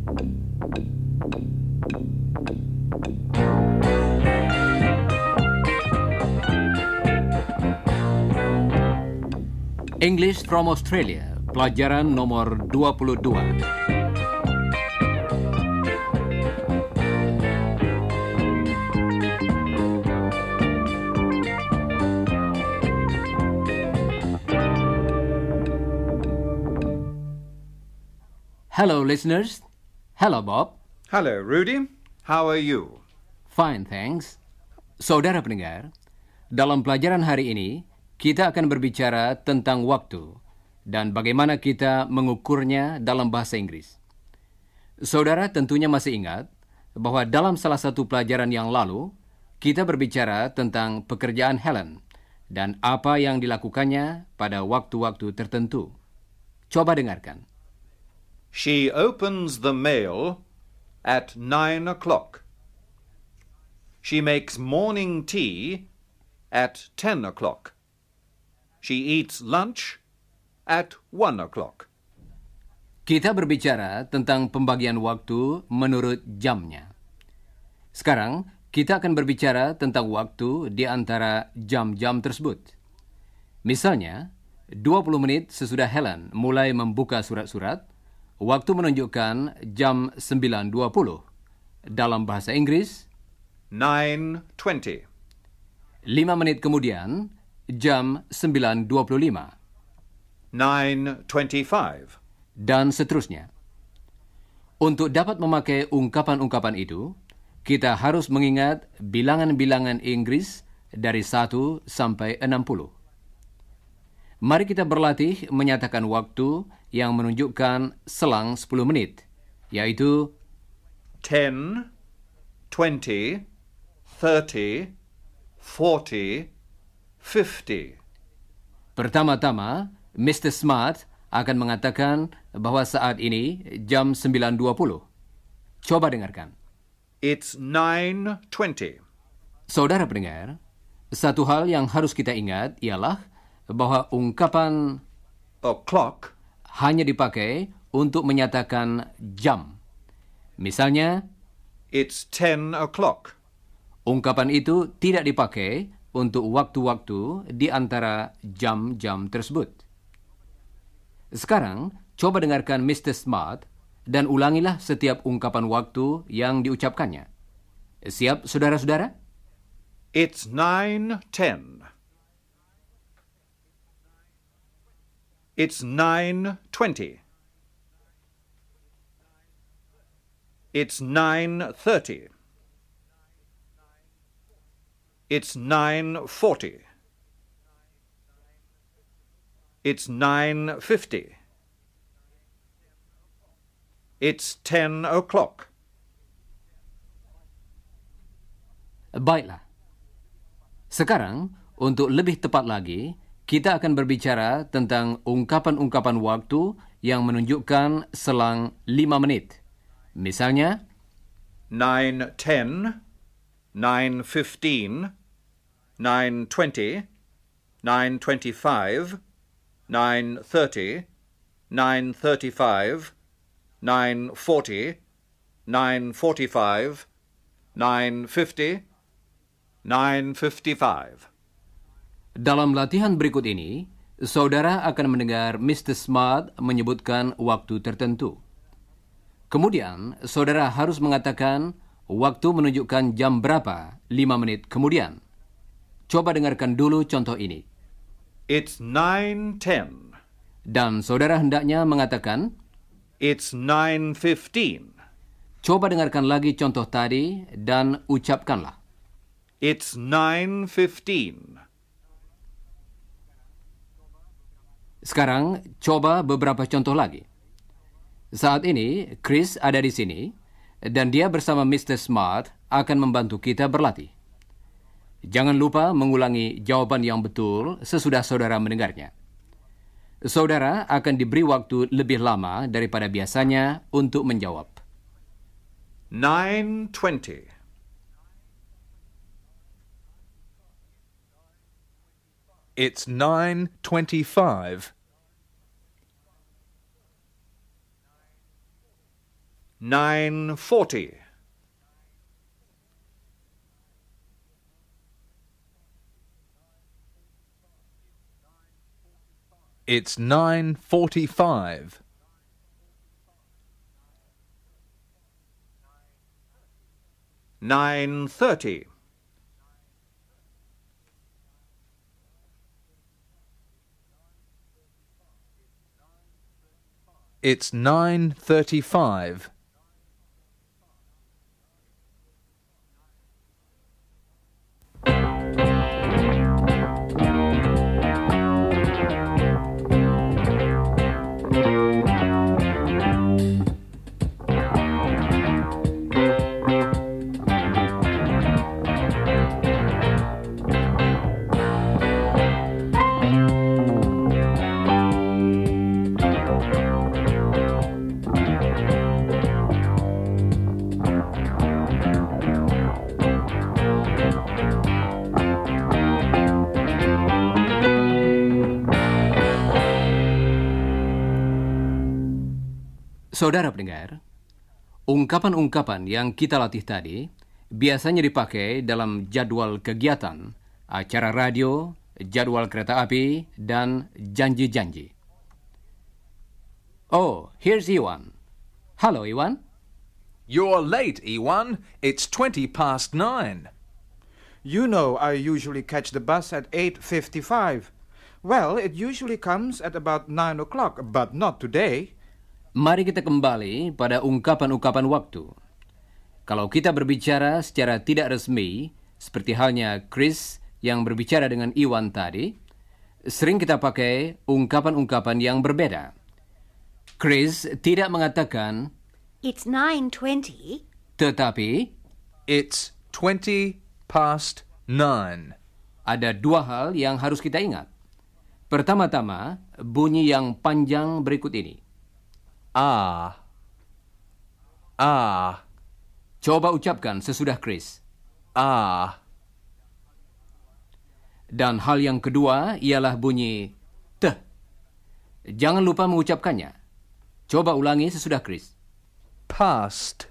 English from Australia, pelajaran nomor 22. Hello, listeners. Hello, Bob. Hello, Rudy. How are you? Fine, thanks. Saudara pendengar, dalam pelajaran hari ini, kita akan berbicara tentang waktu dan bagaimana kita mengukurnya dalam bahasa Inggris. Saudara tentunya masih ingat bahwa dalam salah satu pelajaran yang lalu, kita berbicara tentang pekerjaan Helen dan apa yang dilakukannya pada waktu-waktu tertentu. Coba dengarkan. She opens the mail at 9 o'clock. She makes morning tea at 10 o'clock. She eats lunch at 1 o'clock. Kita berbicara tentang pembagian waktu menurut jamnya. Sekarang, kita akan berbicara tentang waktu di antara jam-jam tersebut. Misalnya, 20 menit sesudah Helen mulai membuka surat-surat, waktu menunjukkan jam 9.20. Dalam bahasa Inggris, 9:20. 5 menit kemudian, jam 9.25. 9:25. Dan seterusnya. Untuk dapat memakai ungkapan-ungkapan itu, kita harus mengingat bilangan-bilangan Inggris dari 1 sampai 60. Mari kita berlatih menyatakan waktu yang menunjukkan selang 10 menit, yaitu 10, 20, 30, 40, 50. Pertama-tama, Mr. Smart akan mengatakan bahwa saat ini jam 9.20. Coba dengarkan. It's 9:20. Saudara pendengar, satu hal yang harus kita ingat ialah bahwa ungkapan O'clock hanya dipakai untuk menyatakan jam. Misalnya, it's 10 o'clock. ungkapan itu tidak dipakai untuk waktu-waktu di antara jam-jam tersebut. Sekarang, coba dengarkan Mr. Smart dan ulangilah setiap ungkapan waktu yang diucapkannya. Siap, saudara-saudara? It's 9:10. It's 9:20. It's 9:30. It's 9:40. It's 9:50. It's 10 o'clock. Baiklah. Sekarang, untuk lebih tepat lagi, kita akan berbicara tentang ungkapan-ungkapan waktu yang menunjukkan selang 5 menit. Misalnya, 9:10, 9:15, 9:20, 9:25, 9:30, 9:35, 9:40, 9:45, 9:50, 9:55. dalam latihan berikut ini, saudara akan mendengar Mr. Smart menyebutkan waktu tertentu. Kemudian, saudara harus mengatakan waktu menunjukkan jam berapa 5 menit kemudian. Coba dengarkan dulu contoh ini. It's 9:10. Dan saudara hendaknya mengatakan, It's 9:15. coba dengarkan lagi contoh tadi dan ucapkanlah. It's 9:15. Sekarang, coba beberapa contoh lagi. Saat ini, Chris ada di sini, dan dia bersama Mr. Smart akan membantu kita berlatih. Jangan lupa mengulangi jawaban yang betul sesudah saudara mendengarnya. Saudara akan diberi waktu lebih lama daripada biasanya untuk menjawab. 9:20. It's 9:25. 9:40. It's 9:45. 9:30. It's 9:35. Saudara pendengar, ungkapan-ungkapan yang kita latih tadi biasanya dipakai dalam jadwal kegiatan, acara radio, jadwal kereta api, dan janji-janji. Oh, here's Iwan. Halo, Iwan. You're late, Iwan. It's 9:20. You know I usually catch the bus at 8:55. Well, it usually comes at about 9 o'clock, but not today. Mari kita kembali pada ungkapan-ungkapan waktu. Kalau kita berbicara secara tidak resmi, seperti halnya Chris yang berbicara dengan Iwan tadi, sering kita pakai ungkapan-ungkapan yang berbeda. Chris tidak mengatakan, It's 9:20. tetapi It's 9:20. ada dua hal yang harus kita ingat. Pertama-tama, bunyi yang panjang berikut ini. Ah. Coba ucapkan sesudah Chris. Ah. Dan hal yang kedua ialah bunyi teh. Jangan lupa mengucapkannya. Coba ulangi sesudah Chris. Past.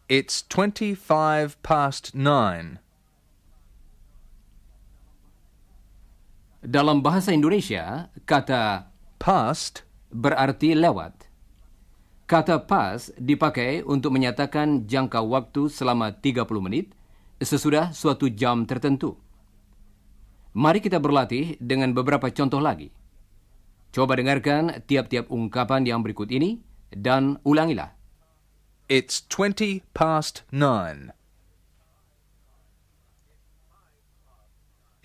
It's 9:25. Dalam bahasa Indonesia, kata Past berarti lewat. Kata pas dipakai untuk menyatakan jangka waktu selama 30 menit sesudah suatu jam tertentu. Mari kita berlatih dengan beberapa contoh lagi. Coba dengarkan tiap-tiap ungkapan yang berikut ini dan ulangilah. It's 9:20.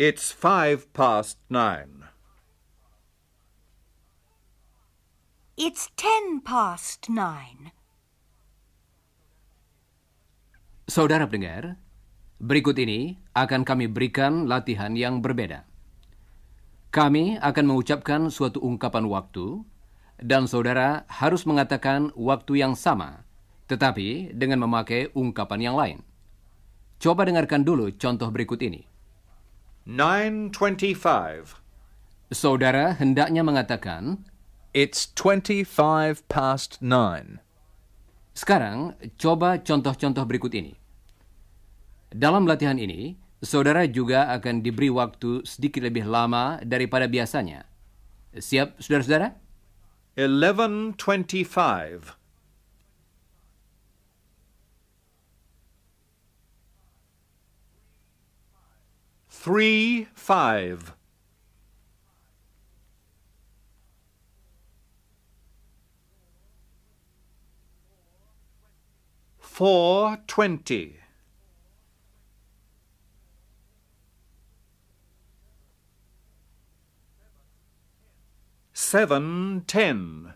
It's 9:05. It's 9:10. Saudara pendengar, berikut ini akan kami berikan latihan yang berbeda. Kami akan mengucapkan suatu ungkapan waktu, dan saudara harus mengatakan waktu yang sama, tetapi dengan memakai ungkapan yang lain. Coba dengarkan dulu contoh berikut ini. 9:25. Saudara hendaknya mengatakan, It's 9:25. sekarang coba contoh-contoh berikut ini. Dalam latihan ini, saudara juga akan diberi waktu sedikit lebih lama daripada biasanya. Siap, saudara-saudara? 11:25. 3:05. 4:20. 7:10.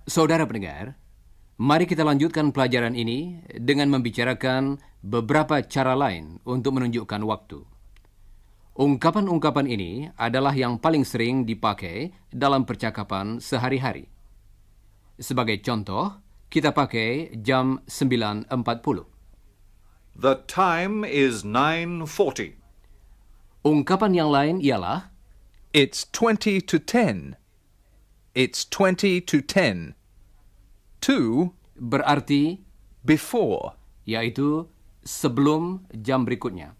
Saudara pendengar, mari kita lanjutkan pelajaran ini dengan membicarakan beberapa cara lain untuk menunjukkan waktu. Ungkapan-ungkapan ini adalah yang paling sering dipakai dalam percakapan sehari-hari. Sebagai contoh, kita pakai jam 9.40. The time is 9:40. Ungkapan yang lain ialah It's 20 to 10. It's 20 to 10. To berarti before. yaitu sebelum jam berikutnya.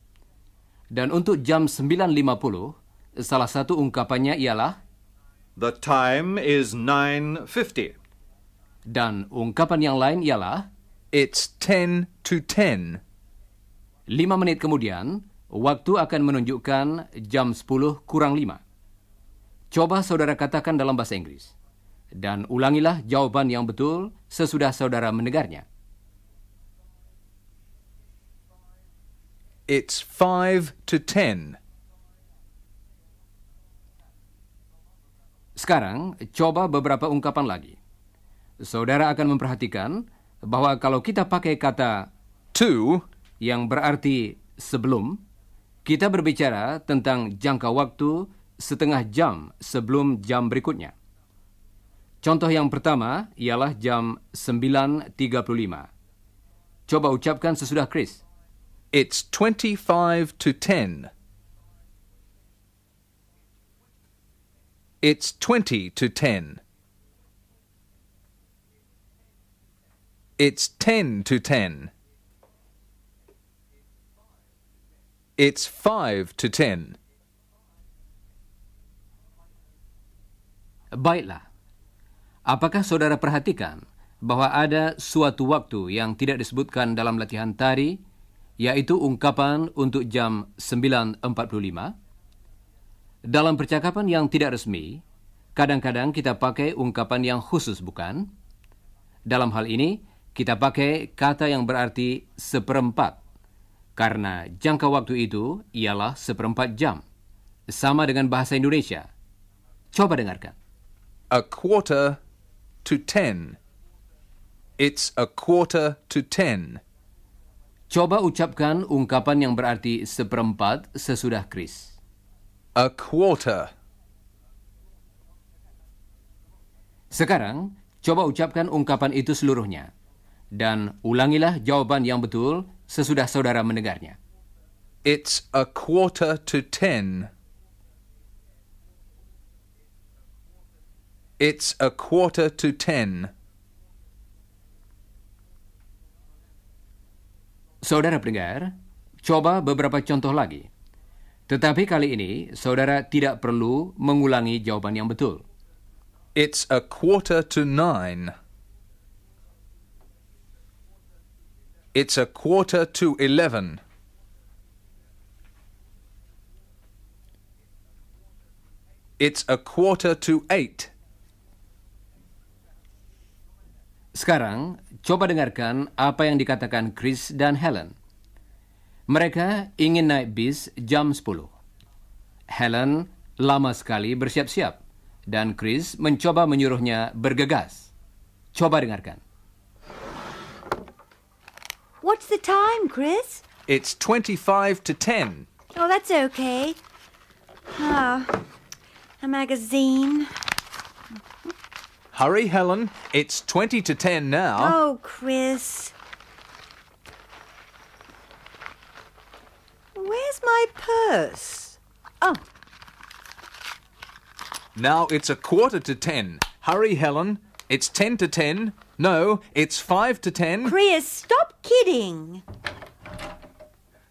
Dan untuk jam 9.50, salah satu ungkapannya ialah The time is 9:50. dan ungkapan yang lain ialah It's 10 to 10. 5 menit kemudian, waktu akan menunjukkan jam 10 kurang 5. Coba saudara katakan dalam bahasa Inggris. Dan ulangilah jawaban yang betul sesudah saudara mendengarnya. It's 5 to 10. Sekarang, coba beberapa ungkapan lagi. Saudara akan memperhatikan bahwa kalau kita pakai kata To yang berarti sebelum, kita berbicara tentang jangka waktu setengah jam sebelum jam berikutnya. Contoh yang pertama ialah jam 9.35. Coba ucapkan sesudah Chris. It's 25 to 10. It's 20 to 10. It's 10 to 10. It's 5 to 10. Baiklah. Apakah saudara perhatikan bahwa ada suatu waktu yang tidak disebutkan dalam latihan tadi, yaitu ungkapan untuk jam 9.45? Dalam percakapan yang tidak resmi, kadang-kadang kita pakai ungkapan yang khusus, bukan? Dalam hal ini, kita pakai kata yang berarti seperempat, karena jangka waktu itu ialah seperempat jam, sama dengan bahasa Indonesia. Coba dengarkan. A quarter to 10. It's a quarter to 10. Coba ucapkan ungkapan yang berarti seperempat sesudah Chris. A quarter. Sekarang, coba ucapkan ungkapan itu seluruhnya. Dan ulangilah jawaban yang betul sesudah saudara mendengarnya. It's a quarter to 10. It's a quarter to 10. Saudara pendengar, coba beberapa contoh lagi. Tetapi kali ini, saudara tidak perlu mengulangi jawaban yang betul. It's a quarter to 9. It's a quarter to 11. It's a quarter to 8. Sekarang, coba dengarkan apa yang dikatakan Chris dan Helen. Mereka ingin naik bis jam 10. Helen lama sekali bersiap-siap, dan Chris mencoba menyuruhnya bergegas. Coba dengarkan. What's the time, Chris? It's 25 to 10. Oh, that's okay. Ah, a magazine. Hurry, Helen. It's 20 to 10 now. Oh, Chris. Where's my purse? Oh, Now it's a quarter to 10. Hurry, Helen. It's 10 to 10. No, it's 5 to 10. Chris, stop kidding.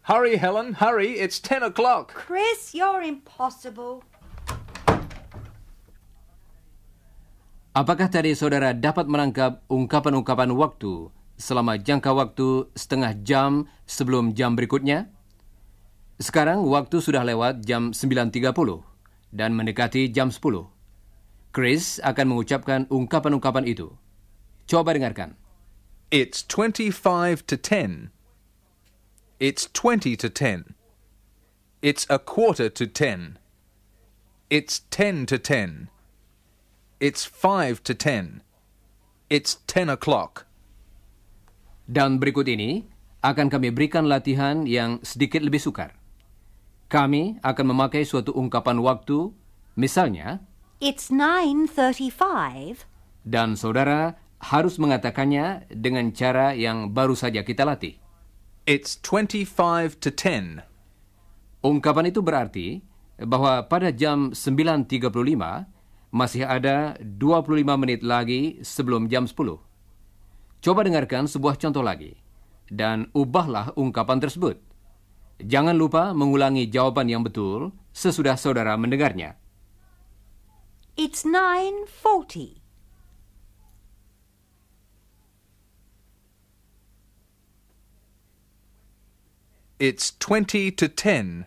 Hurry, Helen. Hurry. It's 10 o'clock. Chris, you're impossible. Apakah tadi saudara dapat menangkap ungkapan-ungkapan waktu selama jangka waktu setengah jam sebelum jam berikutnya? Sekarang waktu sudah lewat jam 9.30 dan mendekati jam 10. Chris akan mengucapkan ungkapan-ungkapan itu. Coba dengarkan. It's 25 to 10. It's 20 to 10. It's a quarter to 10. It's 10 to 10. It's 5 to 10. It's 10 o'clock. Dan berikut ini akan kami berikan latihan yang sedikit lebih sukar. Kami akan memakai suatu ungkapan waktu, misalnya, It's 9:35. dan saudara harus mengatakannya dengan cara yang baru saja kita latih. It's 25 to 10. Ungkapan itu berarti bahwa pada jam 9.35 masih ada 25 menit lagi sebelum jam 10. Coba dengarkan sebuah contoh lagi dan ubahlah ungkapan tersebut. Jangan lupa mengulangi jawaban yang betul sesudah saudara mendengarnya. It's 9:40. It's 20 to 10.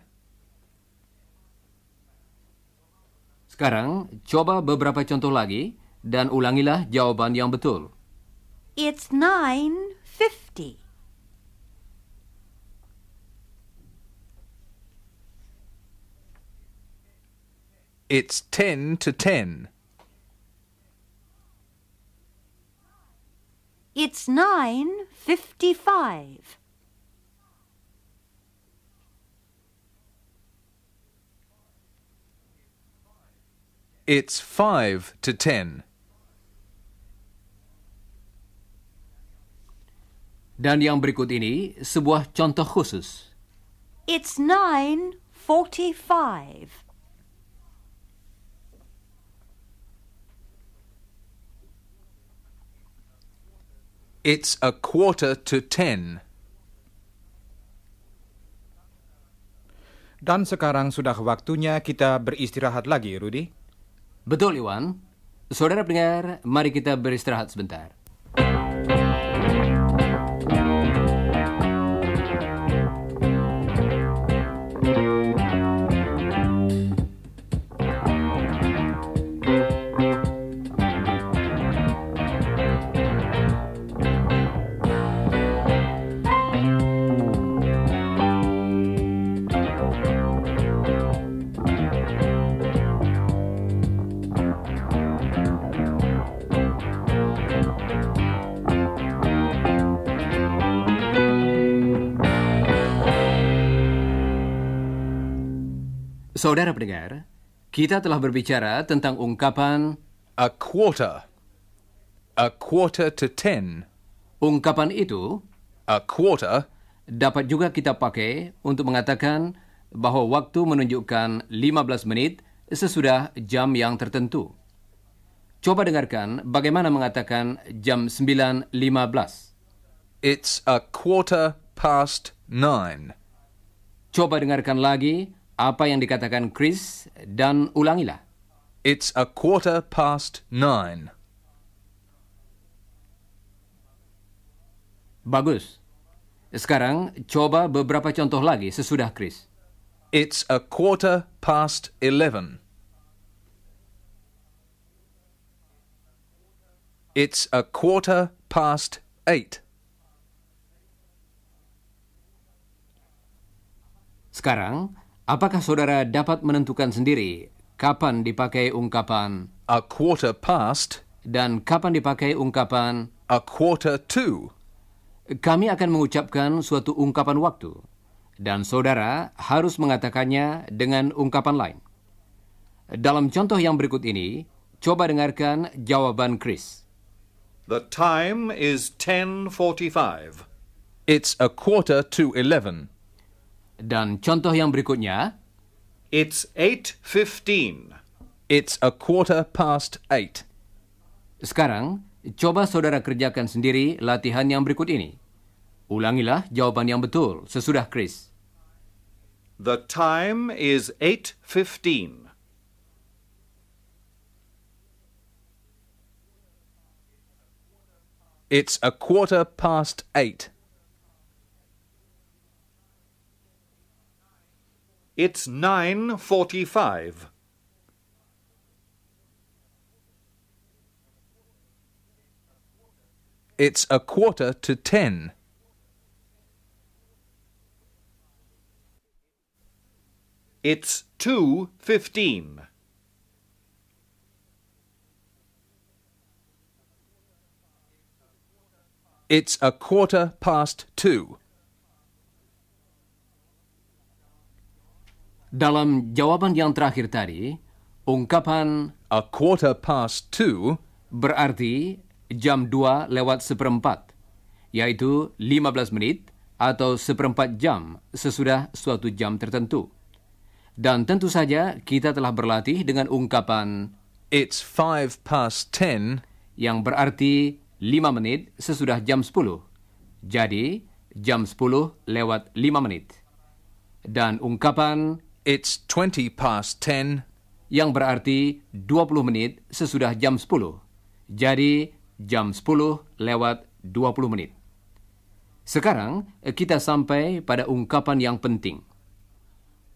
Sekarang, coba beberapa contoh lagi dan ulangilah jawaban yang betul. It's 9:50. It's 10 to 10. It's 9:55. It's 5 to 10. Dan yang berikut ini sebuah contoh khusus. It's 9:45. It's a quarter to 10. Dan sekarang sudah waktunya kita beristirahat lagi, Rudy. Betul, Iwan. Saudara pendengar, mari kita beristirahat sebentar. Saudara pendengar, kita telah berbicara tentang ungkapan A quarter. A quarter to 10. ungkapan itu A quarter dapat juga kita pakai untuk mengatakan bahwa waktu menunjukkan 15 menit sesudah jam yang tertentu. Coba dengarkan bagaimana mengatakan jam 9.15. It's a quarter past 9. Coba dengarkan lagi apa yang dikatakan Chris dan ulangilah. It's a quarter past 9. Bagus. Sekarang coba beberapa contoh lagi sesudah Chris. It's a quarter past 11. It's a quarter past 8. Sekarang, apakah saudara dapat menentukan sendiri kapan dipakai ungkapan A quarter past. dan kapan dipakai ungkapan A quarter to. kami akan mengucapkan suatu ungkapan waktu dan saudara harus mengatakannya dengan ungkapan lain. Dalam contoh yang berikut ini, coba dengarkan jawaban Chris. The time is 10:45. It's a quarter to 11. Dan contoh yang berikutnya, It's 8:15. It's a quarter past 8. sekarang coba saudara kerjakan sendiri latihan yang berikut ini. Ulangilah jawaban yang betul sesudah Chris. The time is 8:15. It's a quarter past 8. It's 9:45. It's a quarter to 10. It's 2:15. It's 2:15. Dalam jawaban yang terakhir tadi, ungkapan 2:15 berarti jam 2:04, yaitu 15 menit atau seperempat jam sesudah suatu jam tertentu. Dan tentu saja kita telah berlatih dengan ungkapan It's 10:05 yang berarti 5 menit sesudah jam 10. Jadi, jam 10:05 menit. Dan ungkapan It's 20:10 yang berarti 20 menit sesudah jam 10. Jadi, jam 10:20 menit. Sekarang, kita sampai pada ungkapan yang penting.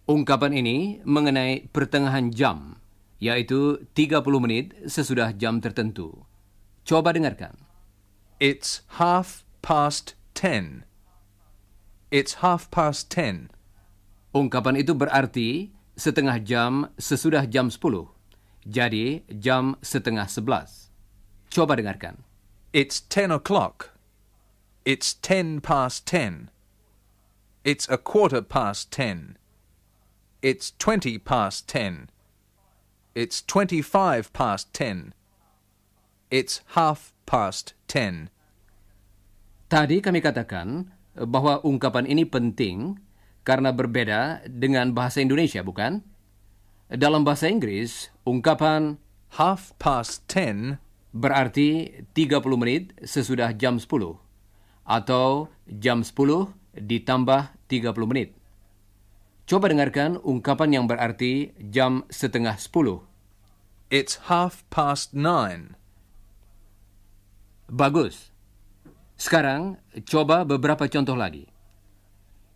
Ungkapan ini mengenai pertengahan jam, yaitu 30 menit sesudah jam tertentu. Coba dengarkan. It's 10:30. It's 10:30. Ungkapan itu berarti setengah jam sesudah jam 10. Jadi, jam setengah 11. Coba dengarkan. It's 10 o'clock. It's 10:10. It's 10:15. It's 20:10. It's 25:10. It's 10:30. Tadi kami katakan bahwa ungkapan ini penting karena berbeda dengan bahasa Indonesia, bukan? Dalam bahasa Inggris, ungkapan 10:30 berarti 30 menit sesudah jam 10 atau jam 10 ditambah 30 menit. Coba dengarkan ungkapan yang berarti jam setengah 10. It's 9:30. Bagus. Sekarang, coba beberapa contoh lagi.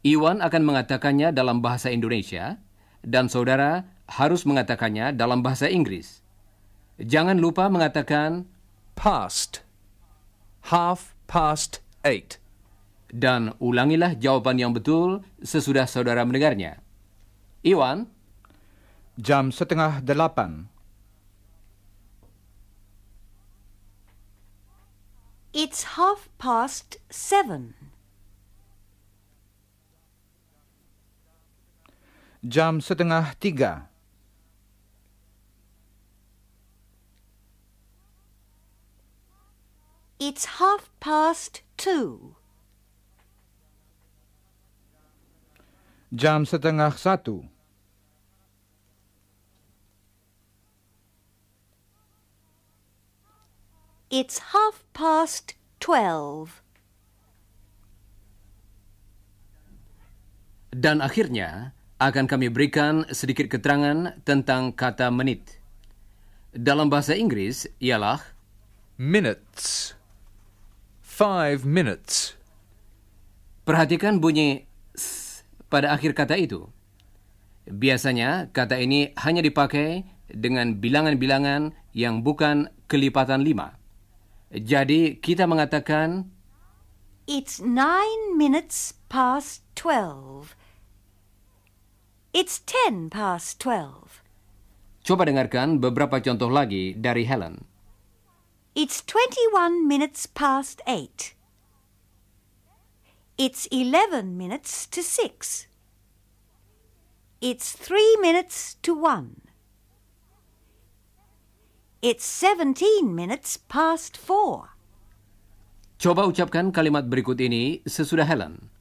Iwan akan mengatakannya dalam bahasa Indonesia, dan saudara harus mengatakannya dalam bahasa Inggris. Jangan lupa mengatakan Past. 8:30. dan ulangilah jawaban yang betul sesudah saudara mendengarnya. Iwan, Jam 7:30. It's 7:30. Jam 2:30. It's 2:30. Jam 12:30. It's 12:30. dan akhirnya akan kami berikan sedikit keterangan tentang kata menit. Dalam bahasa Inggris ialah Minutes. 5 minutes. perhatikan bunyi s pada akhir kata itu. Biasanya kata ini hanya dipakai dengan bilangan-bilangan yang bukan kelipatan 5. Jadi kita mengatakan It's 9 minutes past 12. It's 10 past 12. coba dengarkan beberapa contoh lagi dari Helen. It's 21 minutes past 8. It's 11 minutes to 6. It's 3 minutes to 1. It's 17 minutes past 4. Coba ucapkan kalimat berikut ini sesudah Helen.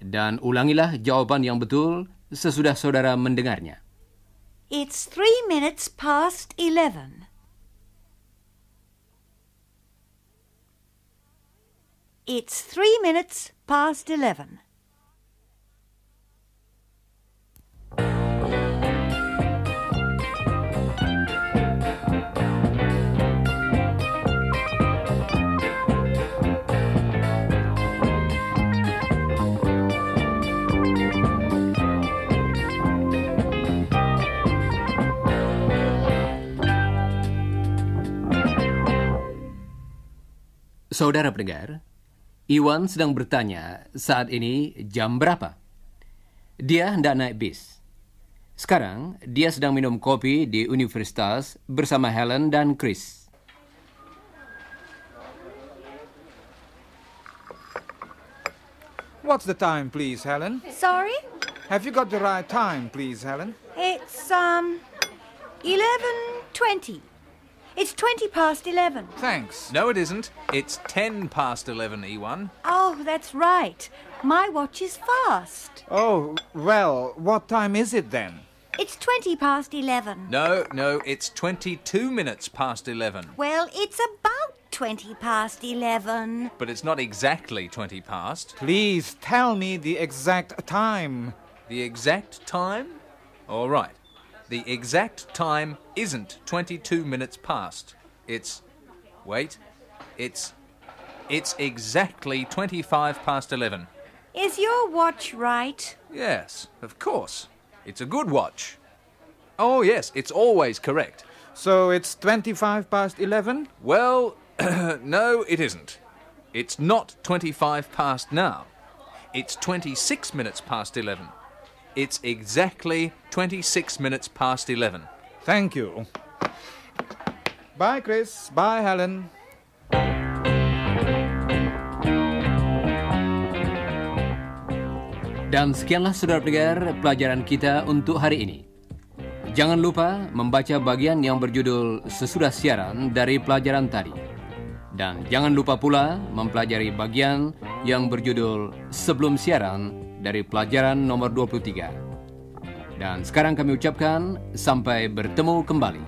Dan ulangilah jawaban yang betul sesudah saudara mendengarnya. It's 3 minutes past 11. It's 3 minutes past 11. Saudara pendengar, Iwan sedang bertanya saat ini jam berapa. Dia hendak naik bis. Sekarang, dia sedang minum kopi di universitas bersama Helen dan Chris. What's the time, please, Helen? Sorry? Have you got the right time, please, Helen? It's, 11:20. It's 20 past 11. Thanks. No, it isn't. It's 10 past 11, E1. Oh, that's right. My watch is fast. Oh, well, what time is it then? It's 20 past 11. No, it's 22 minutes past 11. Well, it's about 20 past 11. But it's not exactly 20 past. Please tell me the exact time. The exact time? All right. The exact time isn't 22 minutes past. It's exactly 25 past 11. Is your watch right? Yes, of course. It's a good watch. Oh, yes, it's always correct. So it's 25 past 11? Well, no, it isn't. It's not 25 past now. It's 26 minutes past 11. It's exactly 26 minutes past 11. Thank you. Bye, Chris. Bye, Helen. Dan sekianlah saudara pendengar pelajaran kita untuk hari ini. Jangan lupa membaca bagian yang berjudul sesudah siaran dari pelajaran tadi. Dan jangan lupa pula mempelajari bagian yang berjudul sebelum siaran dari pelajaran nomor 23. Dan sekarang kami ucapkan sampai bertemu kembali.